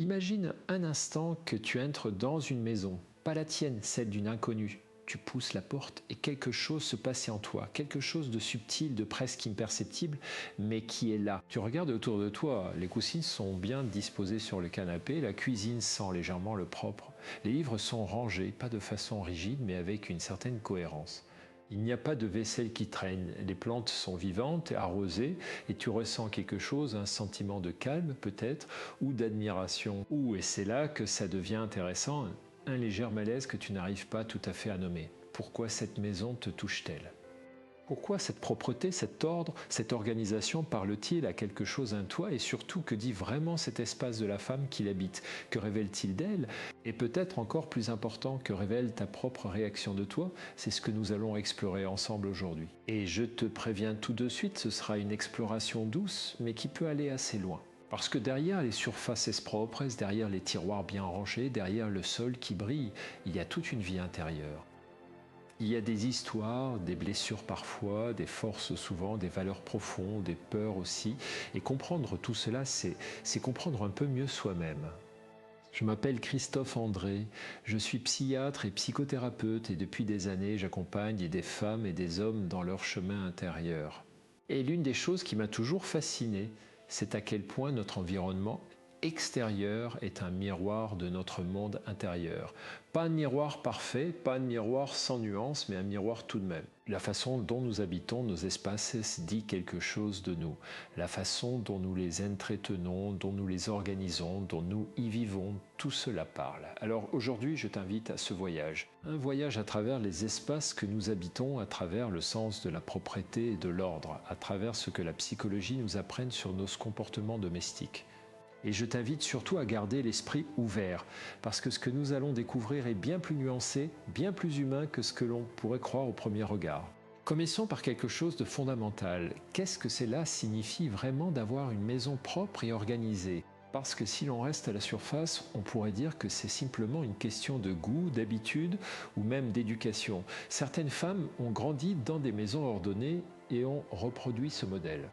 Imagine un instant que tu entres dans une maison, pas la tienne, celle d'une inconnue. Tu pousses la porte et quelque chose se passe en toi, quelque chose de subtil, de presque imperceptible, mais qui est là. Tu regardes autour de toi, les coussins sont bien disposés sur le canapé, la cuisine sent légèrement le propre, les livres sont rangés, pas de façon rigide, mais avec une certaine cohérence. Il n'y a pas de vaisselle qui traîne, les plantes sont vivantes, arrosées, et tu ressens quelque chose, un sentiment de calme peut-être, ou d'admiration. Et c'est là que ça devient intéressant, un léger malaise que tu n'arrives pas tout à fait à nommer. Pourquoi cette maison te touche-t-elle ? Pourquoi cette propreté, cet ordre, cette organisation parle-t-il à quelque chose en toi et surtout que dit vraiment cet espace de la femme qui l'habite? Que révèle-t-il d'elle? Et peut-être encore plus important, que révèle ta propre réaction de toi? C'est ce que nous allons explorer ensemble aujourd'hui. Et je te préviens tout de suite, ce sera une exploration douce mais qui peut aller assez loin. Parce que derrière les surfaces propres, derrière les tiroirs bien rangés, derrière le sol qui brille, il y a toute une vie intérieure. Il y a des histoires, des blessures parfois, des forces souvent, des valeurs profondes, des peurs aussi. Et comprendre tout cela, c'est comprendre un peu mieux soi-même. Je m'appelle Christophe André, je suis psychiatre et psychothérapeute et depuis des années j'accompagne des femmes et des hommes dans leur chemin intérieur. Et l'une des choses qui m'a toujours fasciné, c'est à quel point notre environnement extérieur est un miroir de notre monde intérieur. Pas un miroir parfait, pas un miroir sans nuance, mais un miroir tout de même. La façon dont nous habitons nos espaces dit quelque chose de nous. La façon dont nous les entretenons, dont nous les organisons, dont nous y vivons, tout cela parle. Alors aujourd'hui, je t'invite à ce voyage. Un voyage à travers les espaces que nous habitons, à travers le sens de la propreté et de l'ordre, à travers ce que la psychologie nous apprenne sur nos comportements domestiques. Et je t'invite surtout à garder l'esprit ouvert, parce que ce que nous allons découvrir est bien plus nuancé, bien plus humain que ce que l'on pourrait croire au premier regard. Commençons par quelque chose de fondamental. Qu'est-ce que cela signifie vraiment d'avoir une maison propre et organisée ? Parce que si l'on reste à la surface, on pourrait dire que c'est simplement une question de goût, d'habitude ou même d'éducation. Certaines femmes ont grandi dans des maisons ordonnées et ont reproduit ce modèle.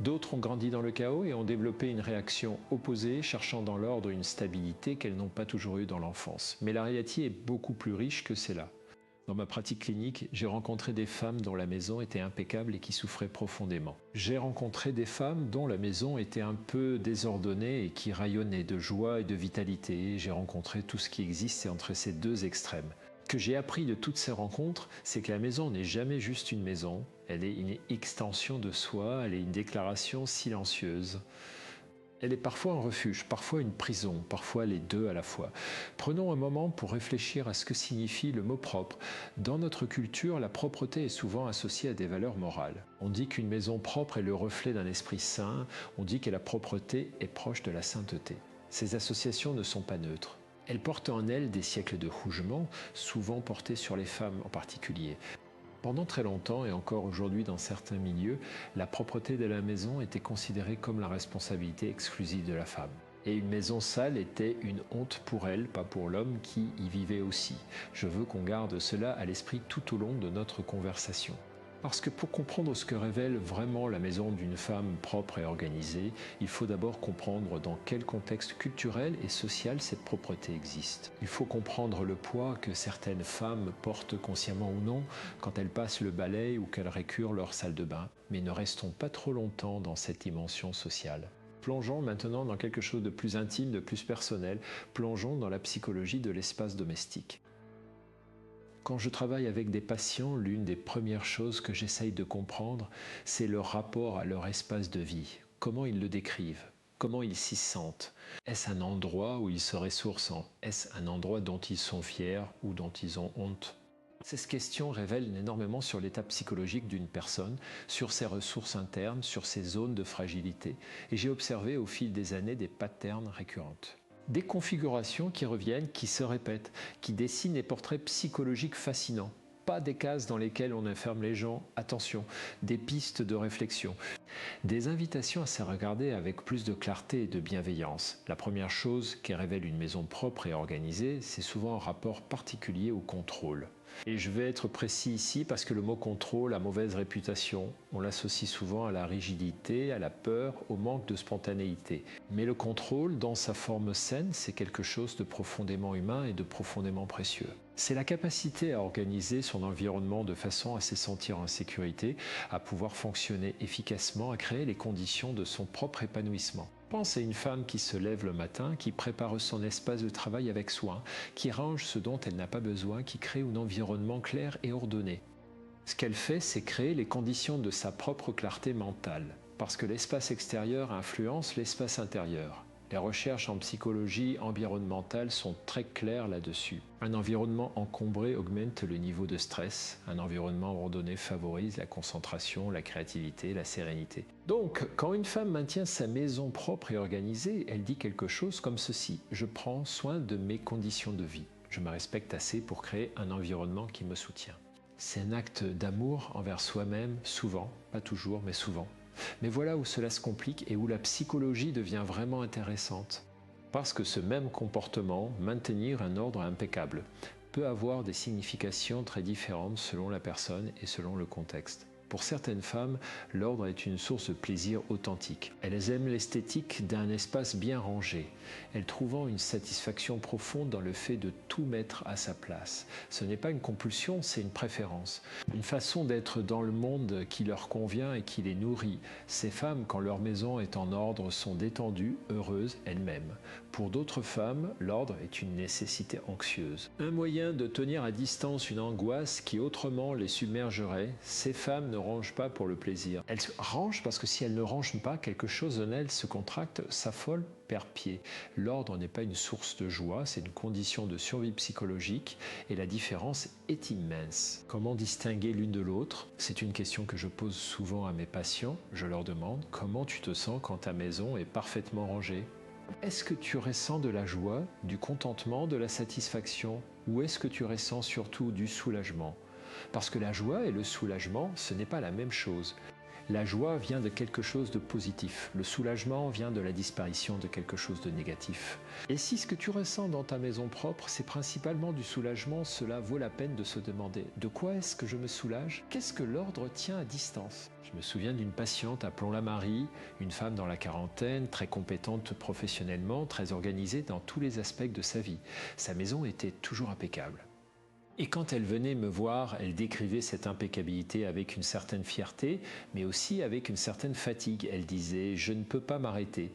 D'autres ont grandi dans le chaos et ont développé une réaction opposée, cherchant dans l'ordre une stabilité qu'elles n'ont pas toujours eue dans l'enfance. Mais la réalité est beaucoup plus riche que cela. Dans ma pratique clinique, j'ai rencontré des femmes dont la maison était impeccable et qui souffraient profondément. J'ai rencontré des femmes dont la maison était un peu désordonnée et qui rayonnaient de joie et de vitalité. J'ai rencontré tout ce qui existait entre ces deux extrêmes. Ce que j'ai appris de toutes ces rencontres, c'est que la maison n'est jamais juste une maison, elle est une extension de soi, elle est une déclaration silencieuse. Elle est parfois un refuge, parfois une prison, parfois les deux à la fois. Prenons un moment pour réfléchir à ce que signifie le mot propre. Dans notre culture, la propreté est souvent associée à des valeurs morales. On dit qu'une maison propre est le reflet d'un esprit saint, on dit que la propreté est proche de la sainteté. Ces associations ne sont pas neutres. Elles portent en elles des siècles de jugement, souvent portés sur les femmes en particulier. Pendant très longtemps, et encore aujourd'hui dans certains milieux, la propreté de la maison était considérée comme la responsabilité exclusive de la femme. Et une maison sale était une honte pour elle, pas pour l'homme qui y vivait aussi. Je veux qu'on garde cela à l'esprit tout au long de notre conversation. Parce que pour comprendre ce que révèle vraiment la maison d'une femme propre et organisée, il faut d'abord comprendre dans quel contexte culturel et social cette propreté existe. Il faut comprendre le poids que certaines femmes portent consciemment ou non quand elles passent le balai ou qu'elles récurent leur salle de bain. Mais ne restons pas trop longtemps dans cette dimension sociale. Plongeons maintenant dans quelque chose de plus intime, de plus personnel. Plongeons dans la psychologie de l'espace domestique. Quand je travaille avec des patients, l'une des premières choses que j'essaye de comprendre, c'est leur rapport à leur espace de vie. Comment ils le décrivent? Comment ils s'y sentent? Est-ce un endroit où ils se ressourcent? Est-ce un endroit dont ils sont fiers ou dont ils ont honte? Ces questions révèlent énormément sur l'état psychologique d'une personne, sur ses ressources internes, sur ses zones de fragilité. Et j'ai observé au fil des années des patterns récurrentes. Des configurations qui reviennent, qui se répètent, qui dessinent des portraits psychologiques fascinants. Pas des cases dans lesquelles on enferme les gens, attention, des pistes de réflexion. Des invitations à se regarder avec plus de clarté et de bienveillance. La première chose qui révèle une maison propre et organisée, c'est souvent un rapport particulier au contrôle. Et je vais être précis ici parce que le mot contrôle a mauvaise réputation. On l'associe souvent à la rigidité, à la peur, au manque de spontanéité. Mais le contrôle, dans sa forme saine, c'est quelque chose de profondément humain et de profondément précieux. C'est la capacité à organiser son environnement de façon à se sentir en sécurité, à pouvoir fonctionner efficacement, à créer les conditions de son propre épanouissement. Pense à une femme qui se lève le matin, qui prépare son espace de travail avec soin, qui range ce dont elle n'a pas besoin, qui crée un environnement clair et ordonné. Ce qu'elle fait, c'est créer les conditions de sa propre clarté mentale, parce que l'espace extérieur influence l'espace intérieur. Les recherches en psychologie environnementale sont très claires là-dessus. Un environnement encombré augmente le niveau de stress. Un environnement ordonné favorise la concentration, la créativité, la sérénité. Donc, quand une femme maintient sa maison propre et organisée, elle dit quelque chose comme ceci: « Je prends soin de mes conditions de vie. Je me respecte assez pour créer un environnement qui me soutient. » C'est un acte d'amour envers soi-même, souvent, pas toujours, mais souvent. Mais voilà où cela se complique et où la psychologie devient vraiment intéressante. Parce que ce même comportement, maintenir un ordre impeccable, peut avoir des significations très différentes selon la personne et selon le contexte. Pour certaines femmes, l'ordre est une source de plaisir authentique. Elles aiment l'esthétique d'un espace bien rangé, elles trouvant une satisfaction profonde dans le fait de tout mettre à sa place. Ce n'est pas une compulsion, c'est une préférence. Une façon d'être dans le monde qui leur convient et qui les nourrit. Ces femmes, quand leur maison est en ordre, sont détendues, heureuses elles-mêmes. Pour d'autres femmes, l'ordre est une nécessité anxieuse. Un moyen de tenir à distance une angoisse qui autrement les submergerait. Ces femmes ne rangent pas pour le plaisir. Elles rangent parce que si elles ne rangent pas, quelque chose en elles se contracte, s'affole, perd pied. L'ordre n'est pas une source de joie, c'est une condition de survie psychologique et la différence est immense. Comment distinguer l'une de l'autre? C'est une question que je pose souvent à mes patients. Je leur demande: comment tu te sens quand ta maison est parfaitement rangée? Est-ce que tu ressens de la joie, du contentement, de la satisfaction? Ou est-ce que tu ressens surtout du soulagement? Parce que la joie et le soulagement, ce n'est pas la même chose. La joie vient de quelque chose de positif. Le soulagement vient de la disparition de quelque chose de négatif. Et si ce que tu ressens dans ta maison propre, c'est principalement du soulagement, cela vaut la peine de se demander: de quoi est-ce que je me soulage? Qu'est-ce que l'ordre tient à distance? Je me souviens d'une patiente, appelons-la Marie, une femme dans la quarantaine, très compétente professionnellement, très organisée dans tous les aspects de sa vie. Sa maison était toujours impeccable. Et quand elle venait me voir, elle décrivait cette impeccabilité avec une certaine fierté, mais aussi avec une certaine fatigue. Elle disait: je ne peux pas m'arrêter.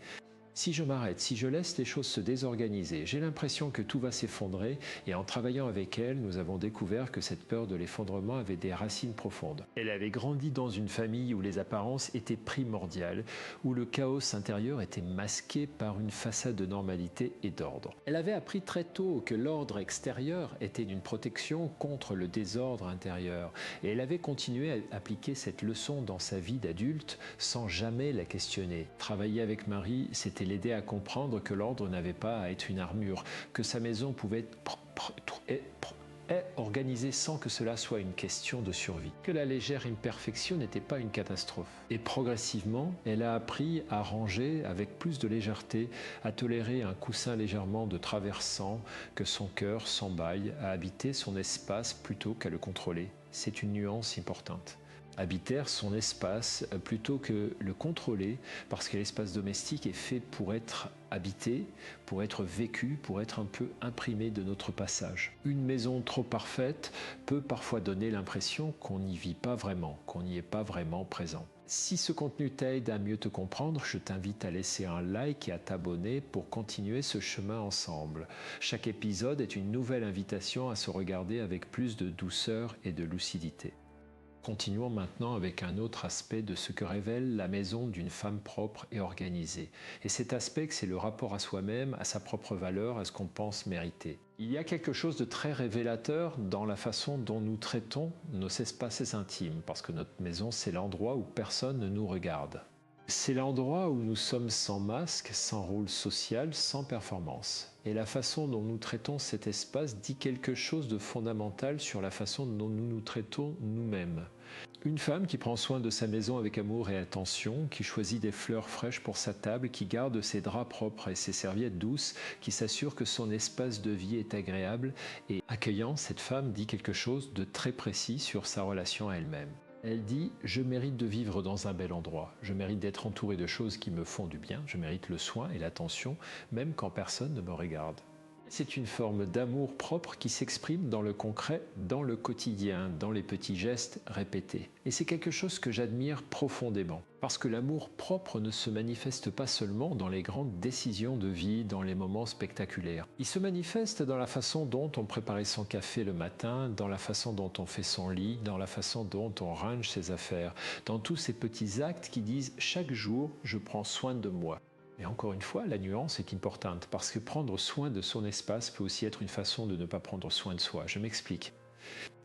Si je m'arrête, si je laisse les choses se désorganiser, j'ai l'impression que tout va s'effondrer, et en travaillant avec elle, nous avons découvert que cette peur de l'effondrement avait des racines profondes. Elle avait grandi dans une famille où les apparences étaient primordiales, où le chaos intérieur était masqué par une façade de normalité et d'ordre. Elle avait appris très tôt que l'ordre extérieur était une protection contre le désordre intérieur, et elle avait continué à appliquer cette leçon dans sa vie d'adulte sans jamais la questionner. Travailler avec Marie, c'était l'aider à comprendre que l'ordre n'avait pas à être une armure, que sa maison pouvait être organisée sans que cela soit une question de survie, que la légère imperfection n'était pas une catastrophe. Et progressivement, elle a appris à ranger avec plus de légèreté, à tolérer un coussin légèrement de traversant, que son cœur s'emballe, à habiter son espace plutôt qu'à le contrôler. C'est une nuance importante. Habiter son espace plutôt que le contrôler, parce que l'espace domestique est fait pour être habité, pour être vécu, pour être un peu imprimé de notre passage. Une maison trop parfaite peut parfois donner l'impression qu'on n'y vit pas vraiment, qu'on n'y est pas vraiment présent. Si ce contenu t'aide à mieux te comprendre, je t'invite à laisser un like et à t'abonner pour continuer ce chemin ensemble. Chaque épisode est une nouvelle invitation à se regarder avec plus de douceur et de lucidité. Continuons maintenant avec un autre aspect de ce que révèle la maison d'une femme propre et organisée. Et cet aspect, c'est le rapport à soi-même, à sa propre valeur, à ce qu'on pense mériter. Il y a quelque chose de très révélateur dans la façon dont nous traitons nos espaces intimes, parce que notre maison, c'est l'endroit où personne ne nous regarde. C'est l'endroit où nous sommes sans masque, sans rôle social, sans performance. Et la façon dont nous traitons cet espace dit quelque chose de fondamental sur la façon dont nous nous traitons nous-mêmes. Une femme qui prend soin de sa maison avec amour et attention, qui choisit des fleurs fraîches pour sa table, qui garde ses draps propres et ses serviettes douces, qui s'assure que son espace de vie est agréable et accueillant, cette femme dit quelque chose de très précis sur sa relation à elle-même. Elle dit « Je mérite de vivre dans un bel endroit, je mérite d'être entourée de choses qui me font du bien, je mérite le soin et l'attention, même quand personne ne me regarde. » C'est une forme d'amour propre qui s'exprime dans le concret, dans le quotidien, dans les petits gestes répétés. Et c'est quelque chose que j'admire profondément, parce que l'amour propre ne se manifeste pas seulement dans les grandes décisions de vie, dans les moments spectaculaires. Il se manifeste dans la façon dont on prépare son café le matin, dans la façon dont on fait son lit, dans la façon dont on range ses affaires, dans tous ces petits actes qui disent « chaque jour, je prends soin de moi ». Et encore une fois, la nuance est importante, parce que prendre soin de son espace peut aussi être une façon de ne pas prendre soin de soi. Je m'explique.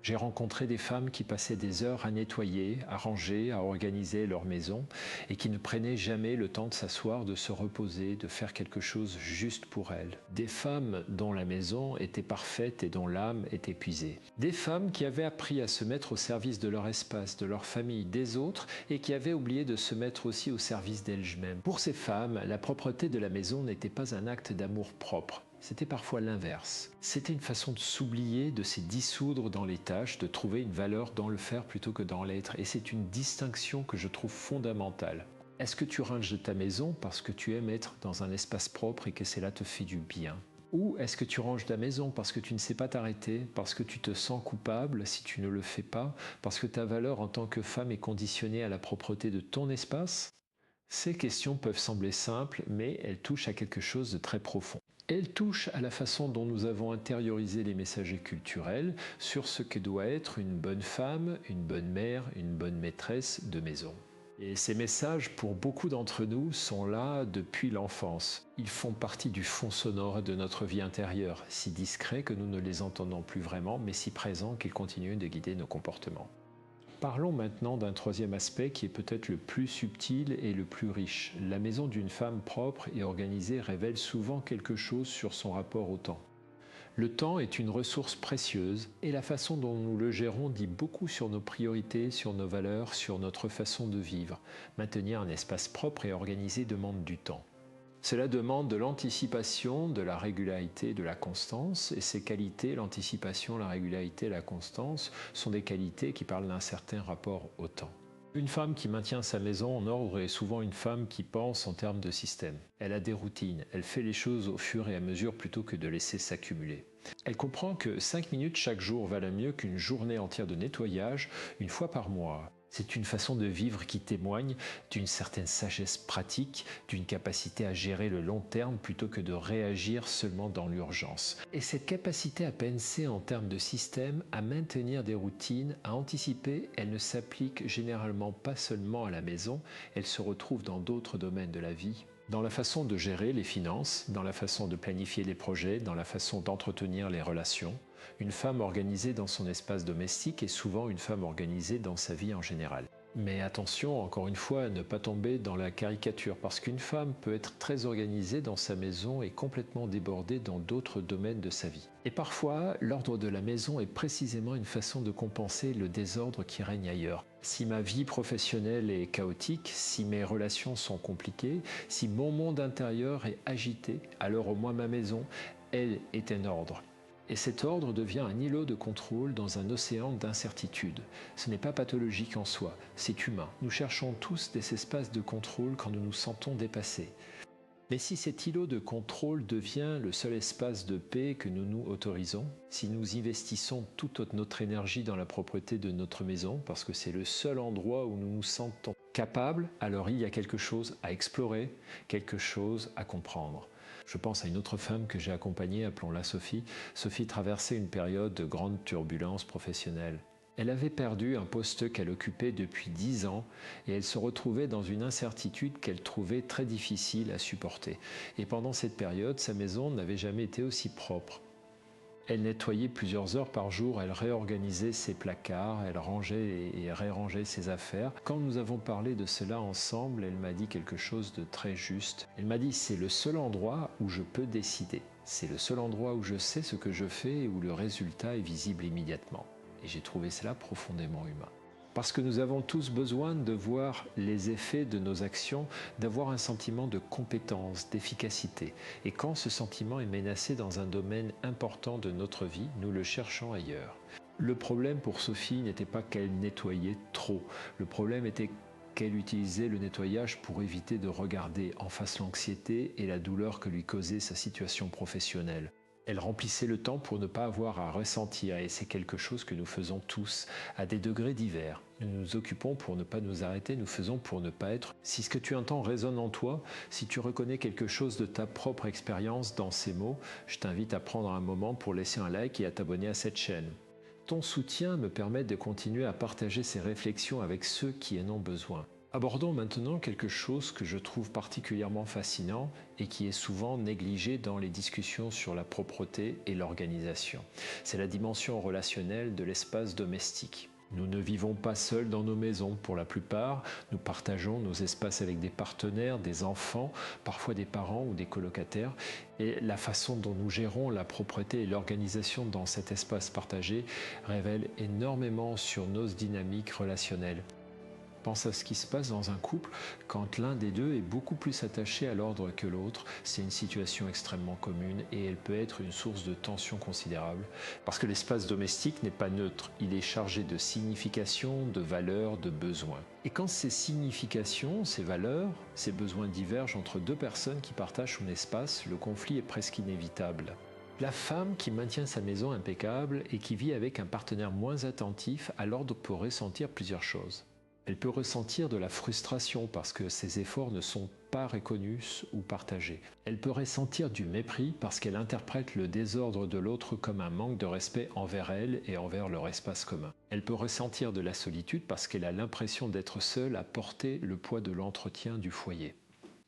J'ai rencontré des femmes qui passaient des heures à nettoyer, à ranger, à organiser leur maison et qui ne prenaient jamais le temps de s'asseoir, de se reposer, de faire quelque chose juste pour elles. Des femmes dont la maison était parfaite et dont l'âme était épuisée. Des femmes qui avaient appris à se mettre au service de leur espace, de leur famille, des autres et qui avaient oublié de se mettre aussi au service d'elles-mêmes. Pour ces femmes, la propreté de la maison n'était pas un acte d'amour propre. C'était parfois l'inverse. C'était une façon de s'oublier, de se dissoudre dans les tâches, de trouver une valeur dans le faire plutôt que dans l'être. Et c'est une distinction que je trouve fondamentale. Est-ce que tu ranges ta maison parce que tu aimes être dans un espace propre et que cela te fait du bien ? Ou est-ce que tu ranges ta maison parce que tu ne sais pas t'arrêter, parce que tu te sens coupable si tu ne le fais pas, parce que ta valeur en tant que femme est conditionnée à la propreté de ton espace ? Ces questions peuvent sembler simples, mais elles touchent à quelque chose de très profond. Elles touchent à la façon dont nous avons intériorisé les messagers culturels sur ce que doit être une bonne femme, une bonne mère, une bonne maîtresse de maison. Et ces messages, pour beaucoup d'entre nous, sont là depuis l'enfance. Ils font partie du fond sonore de notre vie intérieure, si discrets que nous ne les entendons plus vraiment, mais si présents qu'ils continuent de guider nos comportements. Parlons maintenant d'un troisième aspect qui est peut-être le plus subtil et le plus riche. La maison d'une femme propre et organisée révèle souvent quelque chose sur son rapport au temps. Le temps est une ressource précieuse et la façon dont nous le gérons dit beaucoup sur nos priorités, sur nos valeurs, sur notre façon de vivre. Maintenir un espace propre et organisé demande du temps. Cela demande de l'anticipation, de la régularité, de la constance, et ces qualités, l'anticipation, la régularité, la constance, sont des qualités qui parlent d'un certain rapport au temps. Une femme qui maintient sa maison en ordre est souvent une femme qui pense en termes de système. Elle a des routines, elle fait les choses au fur et à mesure plutôt que de laisser s'accumuler. Elle comprend que 5 minutes chaque jour valent mieux qu'une journée entière de nettoyage, une fois par mois. C'est une façon de vivre qui témoigne d'une certaine sagesse pratique, d'une capacité à gérer le long terme plutôt que de réagir seulement dans l'urgence. Et cette capacité à penser en termes de système, à maintenir des routines, à anticiper, elle ne s'applique généralement pas seulement à la maison, elle se retrouve dans d'autres domaines de la vie. Dans la façon de gérer les finances, dans la façon de planifier les projets, dans la façon d'entretenir les relations. Une femme organisée dans son espace domestique est souvent une femme organisée dans sa vie en général. Mais attention, encore une fois, à ne pas tomber dans la caricature, parce qu'une femme peut être très organisée dans sa maison et complètement débordée dans d'autres domaines de sa vie. Et parfois, l'ordre de la maison est précisément une façon de compenser le désordre qui règne ailleurs. Si ma vie professionnelle est chaotique, si mes relations sont compliquées, si mon monde intérieur est agité, alors au moins ma maison, elle, est un ordre. Et cet ordre devient un îlot de contrôle dans un océan d'incertitude. Ce n'est pas pathologique en soi, c'est humain. Nous cherchons tous des espaces de contrôle quand nous nous sentons dépassés. Mais si cet îlot de contrôle devient le seul espace de paix que nous nous autorisons, si nous investissons toute notre énergie dans la propreté de notre maison, parce que c'est le seul endroit où nous nous sentons capables, alors il y a quelque chose à explorer, quelque chose à comprendre. Je pense à une autre femme que j'ai accompagnée, appelons-la Sophie. Sophie traversait une période de grande turbulence professionnelle. Elle avait perdu un poste qu'elle occupait depuis 10 ans et elle se retrouvait dans une incertitude qu'elle trouvait très difficile à supporter. Et pendant cette période, sa maison n'avait jamais été aussi propre. Elle nettoyait plusieurs heures par jour, elle réorganisait ses placards, elle rangeait et rérangeait ses affaires. Quand nous avons parlé de cela ensemble, elle m'a dit quelque chose de très juste. Elle m'a dit « c'est le seul endroit où je peux décider. C'est le seul endroit où je sais ce que je fais et où le résultat est visible immédiatement. » Et j'ai trouvé cela profondément humain. Parce que nous avons tous besoin de voir les effets de nos actions, d'avoir un sentiment de compétence, d'efficacité. Et quand ce sentiment est menacé dans un domaine important de notre vie, nous le cherchons ailleurs. Le problème pour Sophie n'était pas qu'elle nettoyait trop. Le problème était qu'elle utilisait le nettoyage pour éviter de regarder en face l'anxiété et la douleur que lui causait sa situation professionnelle. Elle remplissait le temps pour ne pas avoir à ressentir, et c'est quelque chose que nous faisons tous, à des degrés divers. Nous nous occupons pour ne pas nous arrêter, nous faisons pour ne pas être. Si ce que tu entends résonne en toi, si tu reconnais quelque chose de ta propre expérience dans ces mots, je t'invite à prendre un moment pour laisser un like et à t'abonner à cette chaîne. Ton soutien me permet de continuer à partager ces réflexions avec ceux qui en ont besoin. Abordons maintenant quelque chose que je trouve particulièrement fascinant et qui est souvent négligé dans les discussions sur la propreté et l'organisation. C'est la dimension relationnelle de l'espace domestique. Nous ne vivons pas seuls dans nos maisons pour la plupart, nous partageons nos espaces avec des partenaires, des enfants, parfois des parents ou des colocataires, et la façon dont nous gérons la propreté et l'organisation dans cet espace partagé révèle énormément sur nos dynamiques relationnelles. Pense à ce qui se passe dans un couple quand l'un des deux est beaucoup plus attaché à l'ordre que l'autre. C'est une situation extrêmement commune et elle peut être une source de tension considérable parce que l'espace domestique n'est pas neutre. Il est chargé de significations, de valeurs, de besoins. Et quand ces significations, ces valeurs, ces besoins divergent entre deux personnes qui partagent un espace, le conflit est presque inévitable. La femme qui maintient sa maison impeccable et qui vit avec un partenaire moins attentif à l'ordre peut ressentir plusieurs choses. Elle peut ressentir de la frustration parce que ses efforts ne sont pas reconnus ou partagés. Elle peut ressentir du mépris parce qu'elle interprète le désordre de l'autre comme un manque de respect envers elle et envers leur espace commun. Elle peut ressentir de la solitude parce qu'elle a l'impression d'être seule à porter le poids de l'entretien du foyer.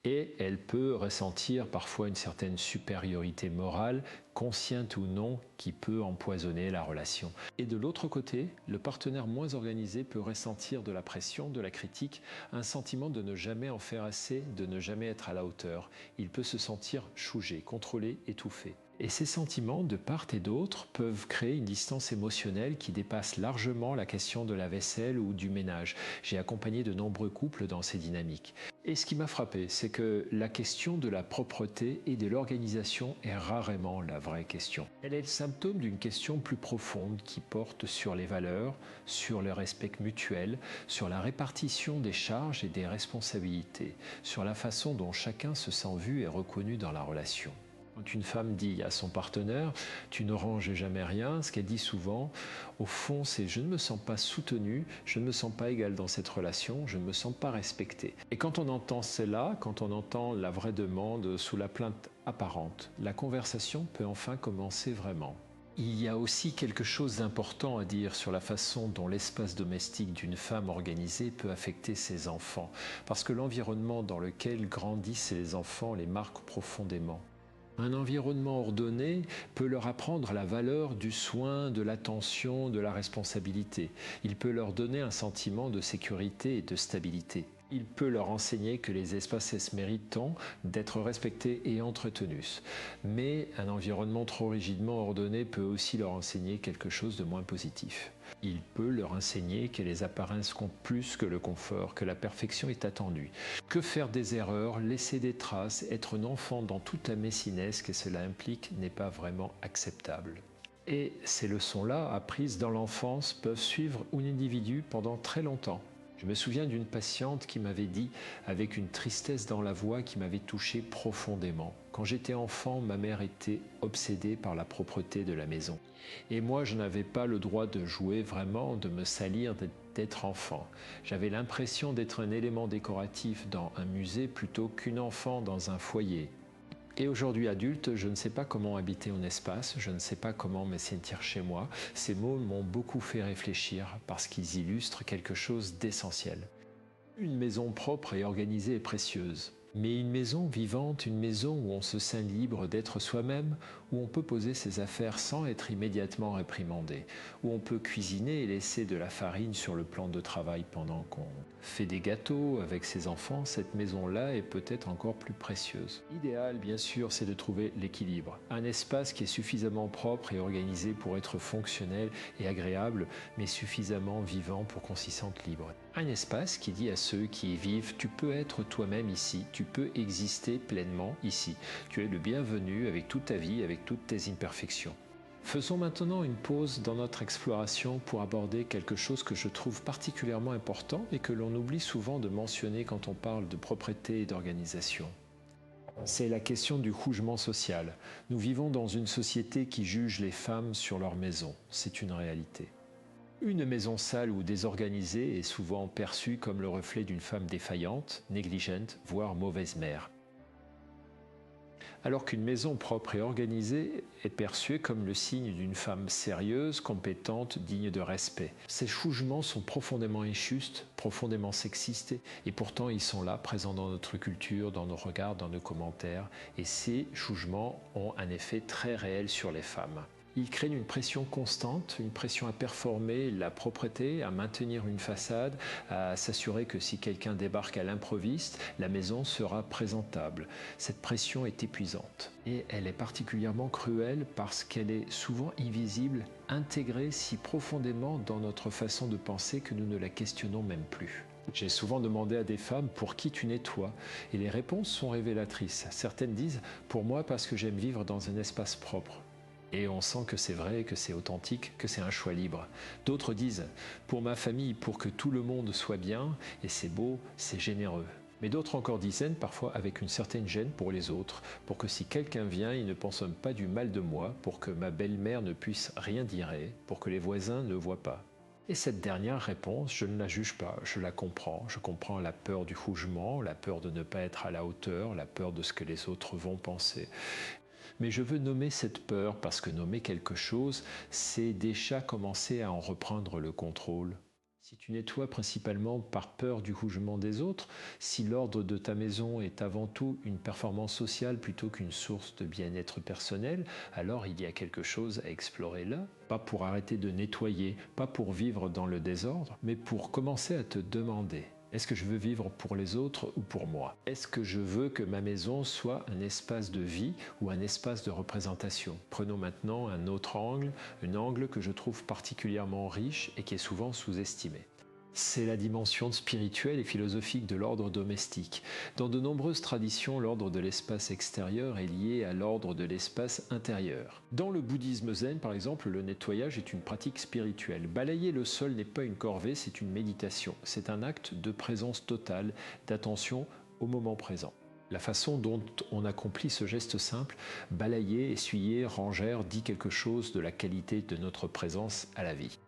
Et elle peut ressentir parfois une certaine supériorité morale, consciente ou non, qui peut empoisonner la relation. Et de l'autre côté, le partenaire moins organisé peut ressentir de la pression, de la critique, un sentiment de ne jamais en faire assez, de ne jamais être à la hauteur. Il peut se sentir chougé, contrôlé, étouffé. Et ces sentiments, de part et d'autre, peuvent créer une distance émotionnelle qui dépasse largement la question de la vaisselle ou du ménage. J'ai accompagné de nombreux couples dans ces dynamiques. Et ce qui m'a frappé, c'est que la question de la propreté et de l'organisation est rarement la vraie question. Elle est le symptôme d'une question plus profonde qui porte sur les valeurs, sur le respect mutuel, sur la répartition des charges et des responsabilités, sur la façon dont chacun se sent vu et reconnu dans la relation. Quand une femme dit à son partenaire « tu ne ranges jamais rien », ce qu'elle dit souvent, au fond, c'est « je ne me sens pas soutenue, je ne me sens pas égale dans cette relation, je ne me sens pas respectée ». Et quand on entend cela, quand on entend la vraie demande sous la plainte apparente, la conversation peut enfin commencer vraiment. Il y a aussi quelque chose d'important à dire sur la façon dont l'espace domestique d'une femme organisée peut affecter ses enfants, parce que l'environnement dans lequel grandissent les enfants les marque profondément. Un environnement ordonné peut leur apprendre la valeur du soin, de l'attention, de la responsabilité. Il peut leur donner un sentiment de sécurité et de stabilité. Il peut leur enseigner que les espaces méritent d'être respectés et entretenus. Mais un environnement trop rigidement ordonné peut aussi leur enseigner quelque chose de moins positif. Il peut leur enseigner que les apparences comptent plus que le confort, que la perfection est attendue. Que faire des erreurs, laisser des traces, être un enfant dans toute la messinesse que cela implique n'est pas vraiment acceptable. Et ces leçons-là, apprises dans l'enfance, peuvent suivre un individu pendant très longtemps. Je me souviens d'une patiente qui m'avait dit, avec une tristesse dans la voix qui m'avait touché profondément. Quand j'étais enfant, ma mère était obsédée par la propreté de la maison. Et moi, je n'avais pas le droit de jouer vraiment, de me salir, d'être enfant. J'avais l'impression d'être un élément décoratif dans un musée plutôt qu'une enfant dans un foyer. Et aujourd'hui adulte, je ne sais pas comment habiter un espace, je ne sais pas comment me sentir chez moi. Ces mots m'ont beaucoup fait réfléchir parce qu'ils illustrent quelque chose d'essentiel. Une maison propre et organisée est précieuse. Mais une maison vivante, une maison où on se sent libre d'être soi-même, où on peut poser ses affaires sans être immédiatement réprimandé, où on peut cuisiner et laisser de la farine sur le plan de travail pendant qu'on fait des gâteaux avec ses enfants, cette maison-là est peut-être encore plus précieuse. L'idéal, bien sûr, c'est de trouver l'équilibre. Un espace qui est suffisamment propre et organisé pour être fonctionnel et agréable, mais suffisamment vivant pour qu'on s'y sente libre. Un espace qui dit à ceux qui y vivent, tu peux être toi-même ici, tu peux exister pleinement ici. Tu es le bienvenu avec toute ta vie, avec toutes tes imperfections. Faisons maintenant une pause dans notre exploration pour aborder quelque chose que je trouve particulièrement important et que l'on oublie souvent de mentionner quand on parle de propreté et d'organisation. C'est la question du jugement social. Nous vivons dans une société qui juge les femmes sur leur maison. C'est une réalité. Une maison sale ou désorganisée est souvent perçue comme le reflet d'une femme défaillante, négligente, voire mauvaise mère. Alors qu'une maison propre et organisée est perçue comme le signe d'une femme sérieuse, compétente, digne de respect. Ces jugements sont profondément injustes, profondément sexistes, et pourtant ils sont là, présents dans notre culture, dans nos regards, dans nos commentaires, et ces jugements ont un effet très réel sur les femmes. Ils créent une pression constante, une pression à performer la propreté, à maintenir une façade, à s'assurer que si quelqu'un débarque à l'improviste, la maison sera présentable. Cette pression est épuisante et elle est particulièrement cruelle parce qu'elle est souvent invisible, intégrée si profondément dans notre façon de penser que nous ne la questionnons même plus. J'ai souvent demandé à des femmes pour qui tu nettoies et les réponses sont révélatrices. Certaines disent pour moi parce que j'aime vivre dans un espace propre. Et on sent que c'est vrai, que c'est authentique, que c'est un choix libre. D'autres disent « pour ma famille, pour que tout le monde soit bien, et c'est beau, c'est généreux ». Mais d'autres encore disent, parfois avec une certaine gêne pour les autres, pour que si quelqu'un vient, il ne pense pas du mal de moi, pour que ma belle-mère ne puisse rien dire, pour que les voisins ne voient pas. Et cette dernière réponse, je ne la juge pas, je la comprends. Je comprends la peur du jugement, la peur de ne pas être à la hauteur, la peur de ce que les autres vont penser. Mais je veux nommer cette peur parce que nommer quelque chose, c'est déjà commencer à en reprendre le contrôle. Si tu nettoies principalement par peur du jugement des autres, si l'ordre de ta maison est avant tout une performance sociale plutôt qu'une source de bien-être personnel, alors il y a quelque chose à explorer là. Pas pour arrêter de nettoyer, pas pour vivre dans le désordre, mais pour commencer à te demander: est-ce que je veux vivre pour les autres ou pour moi? Est-ce que je veux que ma maison soit un espace de vie ou un espace de représentation? Prenons maintenant un autre angle, un angle que je trouve particulièrement riche et qui est souvent sous-estimé. C'est la dimension spirituelle et philosophique de l'ordre domestique. Dans de nombreuses traditions, l'ordre de l'espace extérieur est lié à l'ordre de l'espace intérieur. Dans le bouddhisme zen, par exemple, le nettoyage est une pratique spirituelle. Balayer le sol n'est pas une corvée, c'est une méditation. C'est un acte de présence totale, d'attention au moment présent. La façon dont on accomplit ce geste simple, balayer, essuyer, ranger, dit quelque chose de la qualité de notre présence à la vie.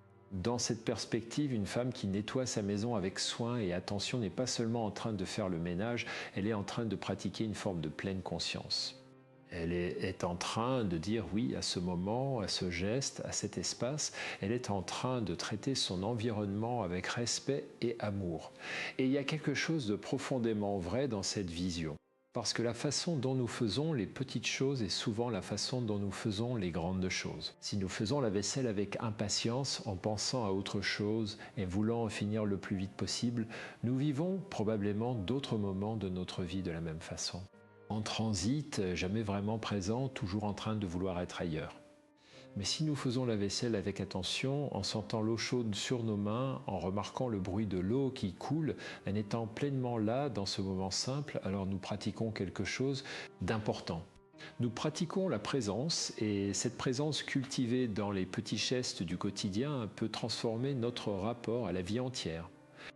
Dans cette perspective, une femme qui nettoie sa maison avec soin et attention n'est pas seulement en train de faire le ménage, elle est en train de pratiquer une forme de pleine conscience. Elle est en train de dire oui à ce moment, à ce geste, à cet espace. Elle est en train de traiter son environnement avec respect et amour. Et il y a quelque chose de profondément vrai dans cette vision. Parce que la façon dont nous faisons les petites choses est souvent la façon dont nous faisons les grandes choses. Si nous faisons la vaisselle avec impatience, en pensant à autre chose et voulant en finir le plus vite possible, nous vivons probablement d'autres moments de notre vie de la même façon. En transit, jamais vraiment présent, toujours en train de vouloir être ailleurs. Mais si nous faisons la vaisselle avec attention, en sentant l'eau chaude sur nos mains, en remarquant le bruit de l'eau qui coule, en étant pleinement là dans ce moment simple, alors nous pratiquons quelque chose d'important. Nous pratiquons la présence et cette présence cultivée dans les petits gestes du quotidien peut transformer notre rapport à la vie entière.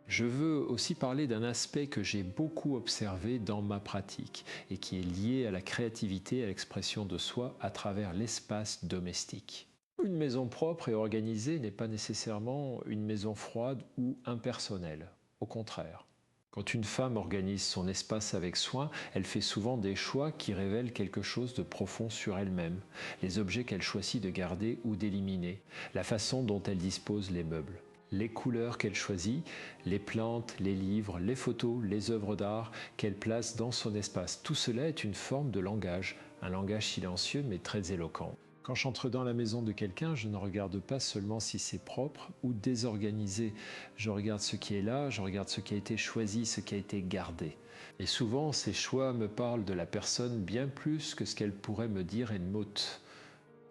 Je veux aussi parler d'un aspect que j'ai beaucoup observé dans ma pratique et qui est lié à la créativité et à l'expression de soi à travers l'espace domestique. Une maison propre et organisée n'est pas nécessairement une maison froide ou impersonnelle. Au contraire. Quand une femme organise son espace avec soin, elle fait souvent des choix qui révèlent quelque chose de profond sur elle-même, les objets qu'elle choisit de garder ou d'éliminer, la façon dont elle dispose les meubles. les couleurs qu'elle choisit, les plantes, les livres, les photos, les œuvres d'art qu'elle place dans son espace. Tout cela est une forme de langage, un langage silencieux mais très éloquent. Quand j'entre dans la maison de quelqu'un, je ne regarde pas seulement si c'est propre ou désorganisé. Je regarde ce qui est là, je regarde ce qui a été choisi, ce qui a été gardé. Et souvent, ces choix me parlent de la personne bien plus que ce qu'elle pourrait me dire une mot.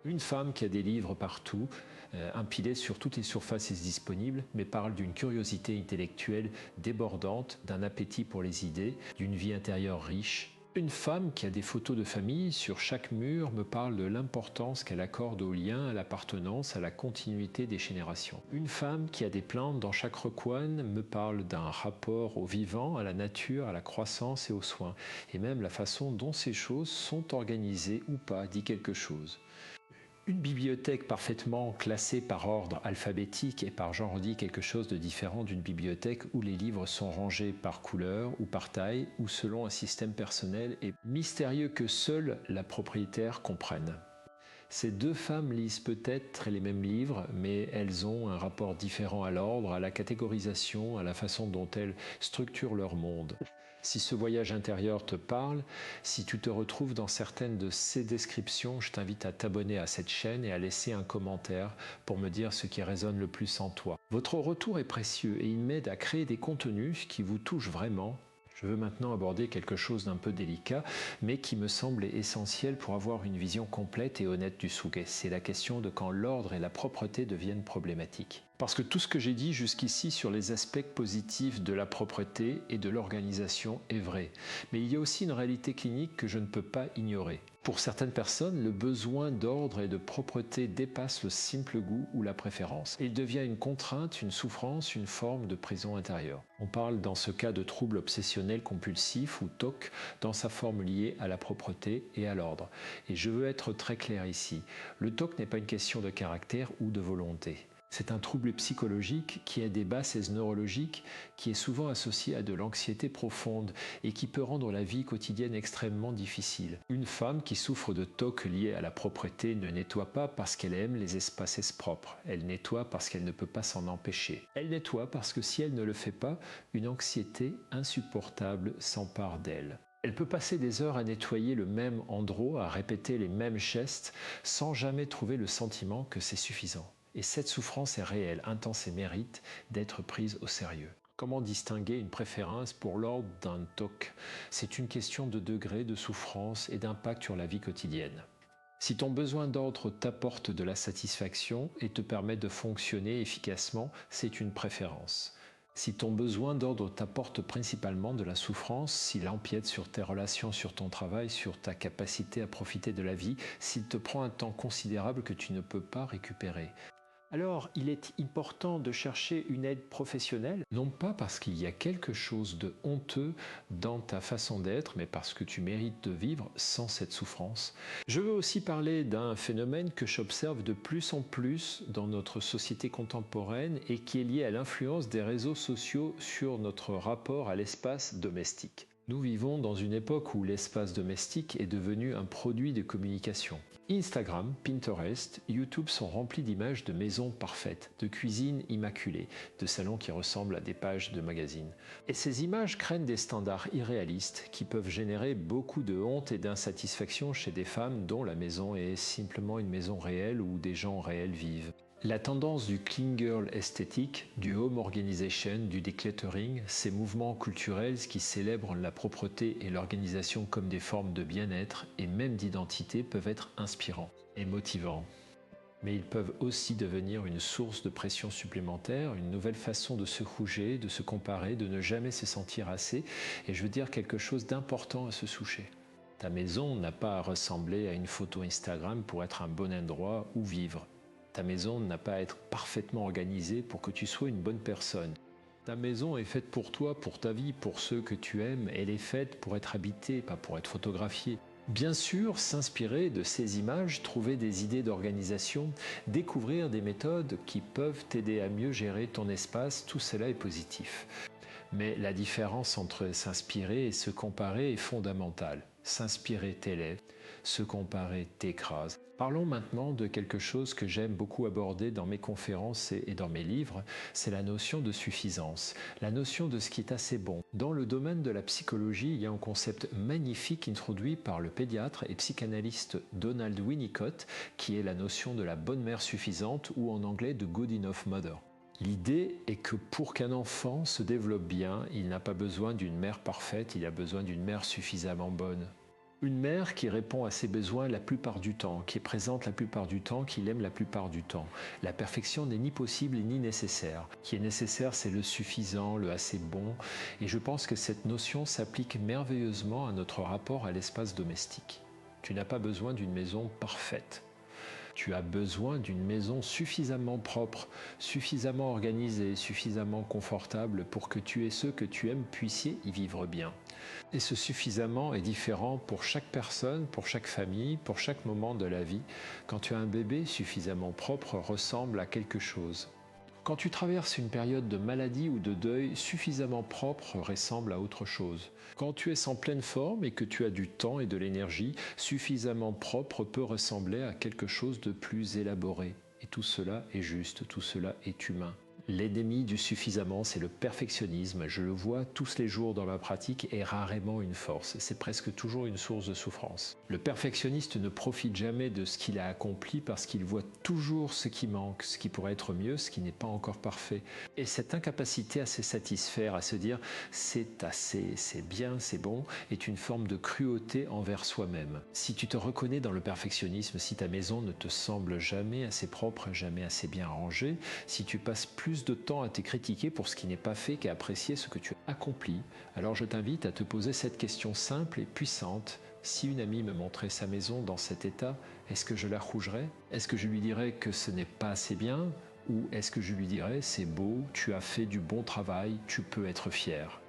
Une femme qui a des livres partout, empilés sur toutes les surfaces disponibles, mais parle d'une curiosité intellectuelle débordante, d'un appétit pour les idées, d'une vie intérieure riche. Une femme qui a des photos de famille sur chaque mur me parle de l'importance qu'elle accorde au lien, à l'appartenance, à la continuité des générations. Une femme qui a des plantes dans chaque recoin me parle d'un rapport au vivant, à la nature, à la croissance et aux soins. Et même la façon dont ces choses sont organisées ou pas dit quelque chose. Une bibliothèque parfaitement classée par ordre alphabétique et par genre dit quelque chose de différent d'une bibliothèque où les livres sont rangés par couleur ou par taille ou selon un système personnel et mystérieux que seule la propriétaire comprenne. Ces deux femmes lisent peut-être les mêmes livres, mais elles ont un rapport différent à l'ordre, à la catégorisation, à la façon dont elles structurent leur monde. Si ce voyage intérieur te parle, si tu te retrouves dans certaines de ces descriptions, je t'invite à t'abonner à cette chaîne et à laisser un commentaire pour me dire ce qui résonne le plus en toi. Votre retour est précieux et il m'aide à créer des contenus qui vous touchent vraiment. Je veux maintenant aborder quelque chose d'un peu délicat, mais qui me semble essentiel pour avoir une vision complète et honnête du sujet. C'est la question de quand l'ordre et la propreté deviennent problématiques. Parce que tout ce que j'ai dit jusqu'ici sur les aspects positifs de la propreté et de l'organisation est vrai. Mais il y a aussi une réalité clinique que je ne peux pas ignorer. Pour certaines personnes, le besoin d'ordre et de propreté dépasse le simple goût ou la préférence. Il devient une contrainte, une souffrance, une forme de prison intérieure. On parle dans ce cas de trouble obsessionnel compulsif ou TOC dans sa forme liée à la propreté et à l'ordre. Et je veux être très clair ici. Le TOC n'est pas une question de caractère ou de volonté. C'est un trouble psychologique qui a des bases neurologiques, qui est souvent associé à de l'anxiété profonde et qui peut rendre la vie quotidienne extrêmement difficile. Une femme qui souffre de TOC lié à la propreté ne nettoie pas parce qu'elle aime les espaces propres. Elle nettoie parce qu'elle ne peut pas s'en empêcher. Elle nettoie parce que si elle ne le fait pas, une anxiété insupportable s'empare d'elle. Elle peut passer des heures à nettoyer le même endroit, à répéter les mêmes gestes, sans jamais trouver le sentiment que c'est suffisant. Et cette souffrance est réelle, intense et mérite d'être prise au sérieux. Comment distinguer une préférence pour l'ordre d'un TOC? C'est une question de degré de souffrance et d'impact sur la vie quotidienne. Si ton besoin d'ordre t'apporte de la satisfaction et te permet de fonctionner efficacement, c'est une préférence. Si ton besoin d'ordre t'apporte principalement de la souffrance, s'il empiète sur tes relations, sur ton travail, sur ta capacité à profiter de la vie, s'il te prend un temps considérable que tu ne peux pas récupérer, alors il est important de chercher une aide professionnelle, non pas parce qu'il y a quelque chose de honteux dans ta façon d'être, mais parce que tu mérites de vivre sans cette souffrance. Je veux aussi parler d'un phénomène que j'observe de plus en plus dans notre société contemporaine et qui est lié à l'influence des réseaux sociaux sur notre rapport à l'espace domestique. Nous vivons dans une époque où l'espace domestique est devenu un produit de communication. Instagram, Pinterest, YouTube sont remplis d'images de maisons parfaites, de cuisines immaculées, de salons qui ressemblent à des pages de magazines. Et ces images créent des standards irréalistes qui peuvent générer beaucoup de honte et d'insatisfaction chez des femmes dont la maison est simplement une maison réelle où des gens réels vivent. La tendance du clean girl esthétique, du home organization, du decluttering, ces mouvements culturels qui célèbrent la propreté et l'organisation comme des formes de bien-être et même d'identité peuvent être inspirants et motivants. Mais ils peuvent aussi devenir une source de pression supplémentaire, une nouvelle façon de se juger, de se comparer, de ne jamais se sentir assez. Et je veux dire quelque chose d'important à ce sujet. Ta maison n'a pas à ressembler à une photo Instagram pour être un bon endroit où vivre. Ta maison n'a pas à être parfaitement organisée pour que tu sois une bonne personne. Ta maison est faite pour toi, pour ta vie, pour ceux que tu aimes. Elle est faite pour être habitée, pas pour être photographiée. Bien sûr, s'inspirer de ces images, trouver des idées d'organisation, découvrir des méthodes qui peuvent t'aider à mieux gérer ton espace, tout cela est positif. Mais la différence entre s'inspirer et se comparer est fondamentale. S'inspirer t'élève, se comparer t'écrase. Parlons maintenant de quelque chose que j'aime beaucoup aborder dans mes conférences et dans mes livres, c'est la notion de suffisance, la notion de ce qui est assez bon. Dans le domaine de la psychologie, il y a un concept magnifique introduit par le pédiatre et psychanalyste Donald Winnicott, qui est la notion de la bonne mère suffisante ou en anglais de good enough mother. L'idée est que pour qu'un enfant se développe bien, il n'a pas besoin d'une mère parfaite, il a besoin d'une mère suffisamment bonne. Une mère qui répond à ses besoins la plupart du temps, qui est présente la plupart du temps, qui l'aime la plupart du temps. La perfection n'est ni possible ni nécessaire. Ce qui est nécessaire, c'est le suffisant, le assez bon. Et je pense que cette notion s'applique merveilleusement à notre rapport à l'espace domestique. Tu n'as pas besoin d'une maison parfaite. Tu as besoin d'une maison suffisamment propre, suffisamment organisée, suffisamment confortable pour que tu et ceux que tu aimes puissiez y vivre bien. Et ce suffisamment est différent pour chaque personne, pour chaque famille, pour chaque moment de la vie. Quand tu as un bébé suffisamment propre ressemble à quelque chose. Quand tu traverses une période de maladie ou de deuil, suffisamment propre ressemble à autre chose. Quand tu es en pleine forme et que tu as du temps et de l'énergie, suffisamment propre peut ressembler à quelque chose de plus élaboré. Et tout cela est juste, tout cela est humain. L'ennemi du suffisamment, c'est le perfectionnisme. Je le vois tous les jours dans ma pratique et rarement une force. C'est presque toujours une source de souffrance. Le perfectionniste ne profite jamais de ce qu'il a accompli parce qu'il voit toujours ce qui manque, ce qui pourrait être mieux, ce qui n'est pas encore parfait. Et cette incapacité à se satisfaire, à se dire c'est assez, c'est bien, c'est bon, est une forme de cruauté envers soi-même. Si tu te reconnais dans le perfectionnisme, si ta maison ne te semble jamais assez propre, jamais assez bien rangée, si tu passes plus de temps à te critiquer pour ce qui n'est pas fait qu'à apprécier ce que tu as accompli, alors je t'invite à te poser cette question simple et puissante. Si une amie me montrait sa maison dans cet état, est-ce que je la rougerais? Est-ce que je lui dirais que ce n'est pas assez bien? Ou est-ce que je lui dirais c'est beau, tu as fait du bon travail, tu peux être fier?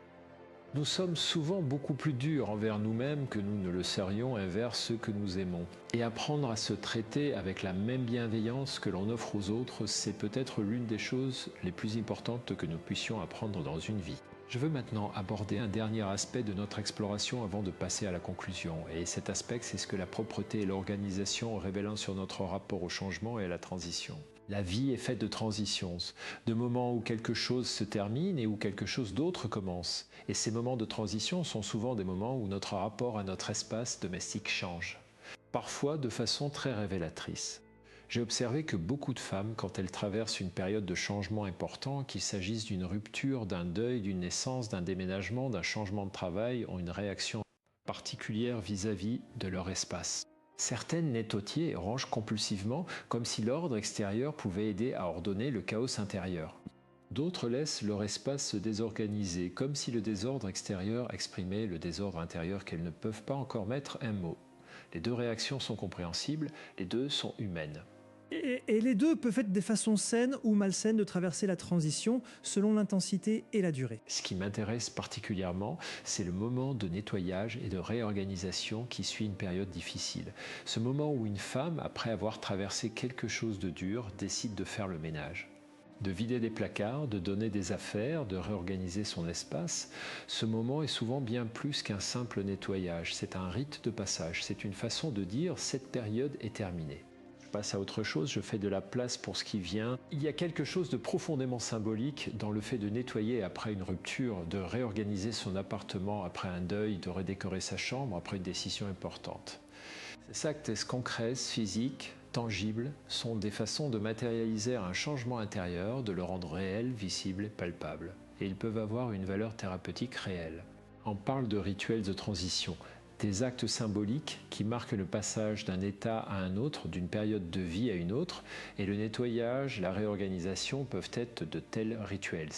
Nous sommes souvent beaucoup plus durs envers nous-mêmes que nous ne le serions envers ceux que nous aimons. Et apprendre à se traiter avec la même bienveillance que l'on offre aux autres, c'est peut-être l'une des choses les plus importantes que nous puissions apprendre dans une vie. Je veux maintenant aborder un dernier aspect de notre exploration avant de passer à la conclusion. Et cet aspect, c'est ce que la propreté et l'organisation révèlent sur notre rapport au changement et à la transition. La vie est faite de transitions, de moments où quelque chose se termine et où quelque chose d'autre commence. Et ces moments de transition sont souvent des moments où notre rapport à notre espace domestique change, parfois de façon très révélatrice. J'ai observé que beaucoup de femmes, quand elles traversent une période de changement important, qu'il s'agisse d'une rupture, d'un deuil, d'une naissance, d'un déménagement, d'un changement de travail, ont une réaction particulière vis-à-vis de leur espace. Certaines nettoient et rangent compulsivement, comme si l'ordre extérieur pouvait aider à ordonner le chaos intérieur. D'autres laissent leur espace se désorganiser, comme si le désordre extérieur exprimait le désordre intérieur qu'elles ne peuvent pas encore mettre un mot. Les deux réactions sont compréhensibles, les deux sont humaines. Et les deux peuvent être des façons saines ou malsaines de traverser la transition selon l'intensité et la durée. Ce qui m'intéresse particulièrement, c'est le moment de nettoyage et de réorganisation qui suit une période difficile. Ce moment où une femme, après avoir traversé quelque chose de dur, décide de faire le ménage. De vider des placards, de donner des affaires, de réorganiser son espace. Ce moment est souvent bien plus qu'un simple nettoyage. C'est un rite de passage. C'est une façon de dire « cette période est terminée ». Je passe à autre chose, je fais de la place pour ce qui vient. Il y a quelque chose de profondément symbolique dans le fait de nettoyer après une rupture, de réorganiser son appartement après un deuil, de redécorer sa chambre après une décision importante. Ces actes concrets, physiques, tangibles, sont des façons de matérialiser un changement intérieur, de le rendre réel, visible et palpable. Et ils peuvent avoir une valeur thérapeutique réelle. On parle de rituels de transition. Des actes symboliques qui marquent le passage d'un état à un autre, d'une période de vie à une autre, et le nettoyage, la réorganisation peuvent être de tels rituels.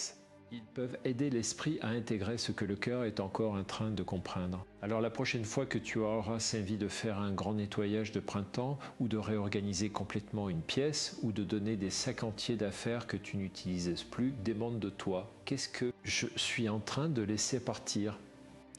Ils peuvent aider l'esprit à intégrer ce que le cœur est encore en train de comprendre. Alors la prochaine fois que tu auras envie de faire un grand nettoyage de printemps, ou de réorganiser complètement une pièce, ou de donner des sacs entiers d'affaires que tu n'utilises plus, demande de toi, qu'est-ce que je suis en train de laisser partir ?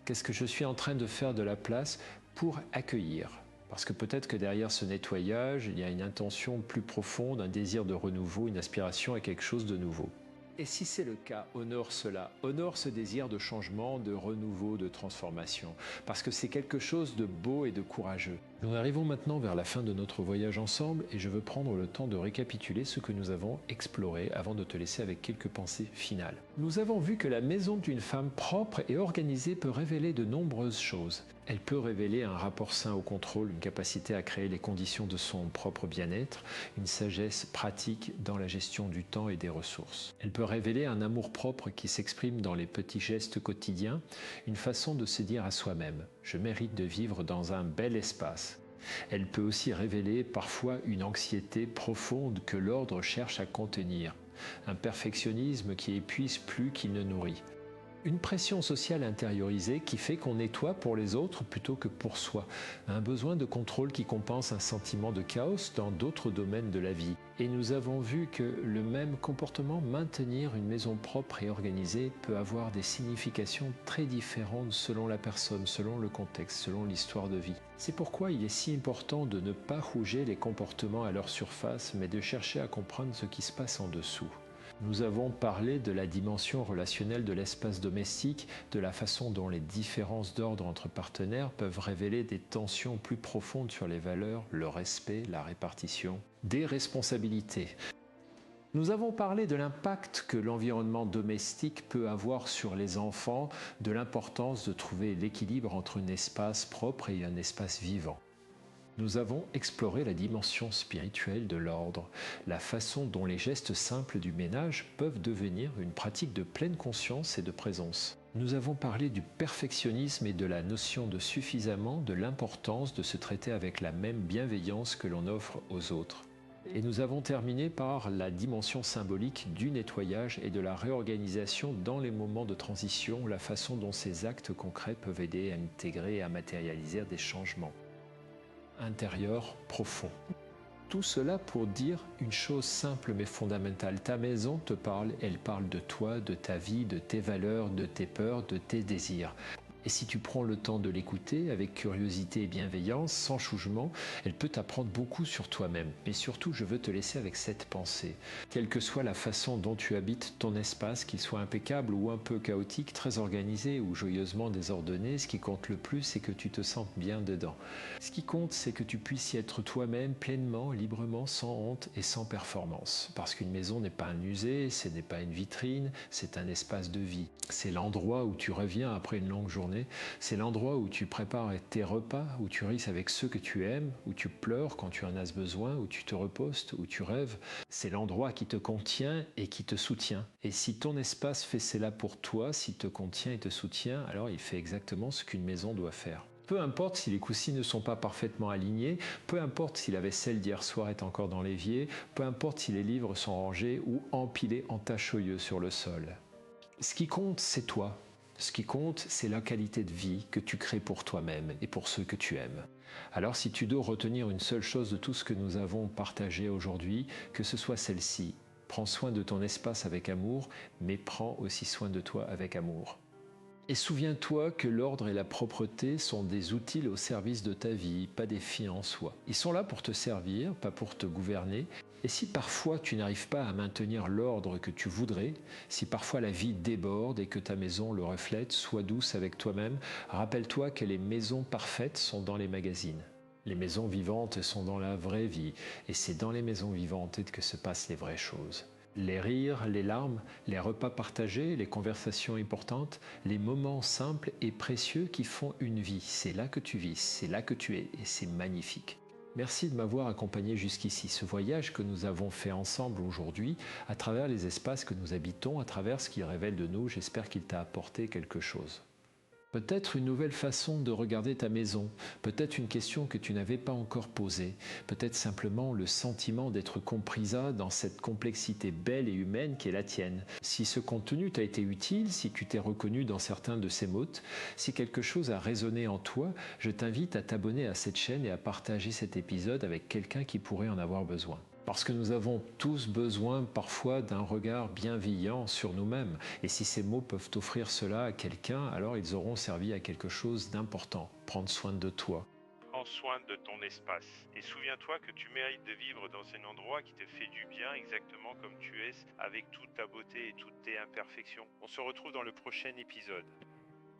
Qu'est-ce que je suis en train de faire de la place pour accueillir? Parce que peut-être que derrière ce nettoyage, il y a une intention plus profonde, un désir de renouveau, une aspiration à quelque chose de nouveau. Et si c'est le cas, honore cela, honore ce désir de changement, de renouveau, de transformation, parce que c'est quelque chose de beau et de courageux. Nous arrivons maintenant vers la fin de notre voyage ensemble et je veux prendre le temps de récapituler ce que nous avons exploré avant de te laisser avec quelques pensées finales. Nous avons vu que la maison d'une femme propre et organisée peut révéler de nombreuses choses. Elle peut révéler un rapport sain au contrôle, une capacité à créer les conditions de son propre bien-être, une sagesse pratique dans la gestion du temps et des ressources. Elle peut révéler un amour-propre qui s'exprime dans les petits gestes quotidiens, une façon de se dire à soi-même « je mérite de vivre dans un bel espace ». Elle peut aussi révéler parfois une anxiété profonde que l'ordre cherche à contenir, un perfectionnisme qui épuise plus qu'il ne nourrit. Une pression sociale intériorisée qui fait qu'on nettoie pour les autres plutôt que pour soi. Un besoin de contrôle qui compense un sentiment de chaos dans d'autres domaines de la vie. Et nous avons vu que le même comportement, maintenir une maison propre et organisée, peut avoir des significations très différentes selon la personne, selon le contexte, selon l'histoire de vie. C'est pourquoi il est si important de ne pas juger les comportements à leur surface, mais de chercher à comprendre ce qui se passe en dessous. Nous avons parlé de la dimension relationnelle de l'espace domestique, de la façon dont les différences d'ordre entre partenaires peuvent révéler des tensions plus profondes sur les valeurs, le respect, la répartition, des responsabilités. Nous avons parlé de l'impact que l'environnement domestique peut avoir sur les enfants, de l'importance de trouver l'équilibre entre un espace propre et un espace vivant. Nous avons exploré la dimension spirituelle de l'ordre, la façon dont les gestes simples du ménage peuvent devenir une pratique de pleine conscience et de présence. Nous avons parlé du perfectionnisme et de la notion de suffisamment, de l'importance de se traiter avec la même bienveillance que l'on offre aux autres. Et nous avons terminé par la dimension symbolique du nettoyage et de la réorganisation dans les moments de transition, la façon dont ces actes concrets peuvent aider à intégrer et à matérialiser des changements intérieur profond. Tout cela pour dire une chose simple mais fondamentale. Ta maison te parle, elle parle de toi, de ta vie, de tes valeurs, de tes peurs, de tes désirs. Et si tu prends le temps de l'écouter avec curiosité et bienveillance, sans jugement, elle peut t'apprendre beaucoup sur toi-même. Mais surtout, je veux te laisser avec cette pensée. Quelle que soit la façon dont tu habites ton espace, qu'il soit impeccable ou un peu chaotique, très organisé ou joyeusement désordonné, ce qui compte le plus, c'est que tu te sentes bien dedans. Ce qui compte, c'est que tu puisses y être toi-même pleinement, librement, sans honte et sans performance. Parce qu'une maison n'est pas un musée, ce n'est pas une vitrine, c'est un espace de vie. C'est l'endroit où tu reviens après une longue journée. C'est l'endroit où tu prépares tes repas, où tu ris avec ceux que tu aimes, où tu pleures quand tu en as besoin, où tu te reposes, où tu rêves. C'est l'endroit qui te contient et qui te soutient. Et si ton espace fait cela pour toi, s'il te contient et te soutient, alors il fait exactement ce qu'une maison doit faire. Peu importe si les coussins ne sont pas parfaitement alignés, peu importe si la vaisselle d'hier soir est encore dans l'évier, peu importe si les livres sont rangés ou empilés en tachoyeux sur le sol. Ce qui compte, c'est toi. Ce qui compte, c'est la qualité de vie que tu crées pour toi-même et pour ceux que tu aimes. Alors si tu dois retenir une seule chose de tout ce que nous avons partagé aujourd'hui, que ce soit celle-ci, prends soin de ton espace avec amour, mais prends aussi soin de toi avec amour. Et souviens-toi que l'ordre et la propreté sont des outils au service de ta vie, pas des fins en soi. Ils sont là pour te servir, pas pour te gouverner. Et si parfois tu n'arrives pas à maintenir l'ordre que tu voudrais, si parfois la vie déborde et que ta maison le reflète, sois douce avec toi-même. Rappelle-toi que les maisons parfaites sont dans les magazines. Les maisons vivantes sont dans la vraie vie. Et c'est dans les maisons vivantes que se passent les vraies choses. Les rires, les larmes, les repas partagés, les conversations importantes, les moments simples et précieux qui font une vie. C'est là que tu vis, c'est là que tu es et c'est magnifique. Merci de m'avoir accompagné jusqu'ici. Ce voyage que nous avons fait ensemble aujourd'hui, à travers les espaces que nous habitons, à travers ce qu'il révèle de nous, j'espère qu'il t'a apporté quelque chose. Peut-être une nouvelle façon de regarder ta maison, peut-être une question que tu n'avais pas encore posée, peut-être simplement le sentiment d'être comprisa dans cette complexité belle et humaine qui est la tienne. Si ce contenu t'a été utile, si tu t'es reconnu dans certains de ces mots, si quelque chose a résonné en toi, je t'invite à t'abonner à cette chaîne et à partager cet épisode avec quelqu'un qui pourrait en avoir besoin. Parce que nous avons tous besoin parfois d'un regard bienveillant sur nous-mêmes. Et si ces mots peuvent offrir cela à quelqu'un, alors ils auront servi à quelque chose d'important. Prendre soin de toi. Prends soin de ton espace. Et souviens-toi que tu mérites de vivre dans un endroit qui te fait du bien exactement comme tu es, avec toute ta beauté et toutes tes imperfections. On se retrouve dans le prochain épisode.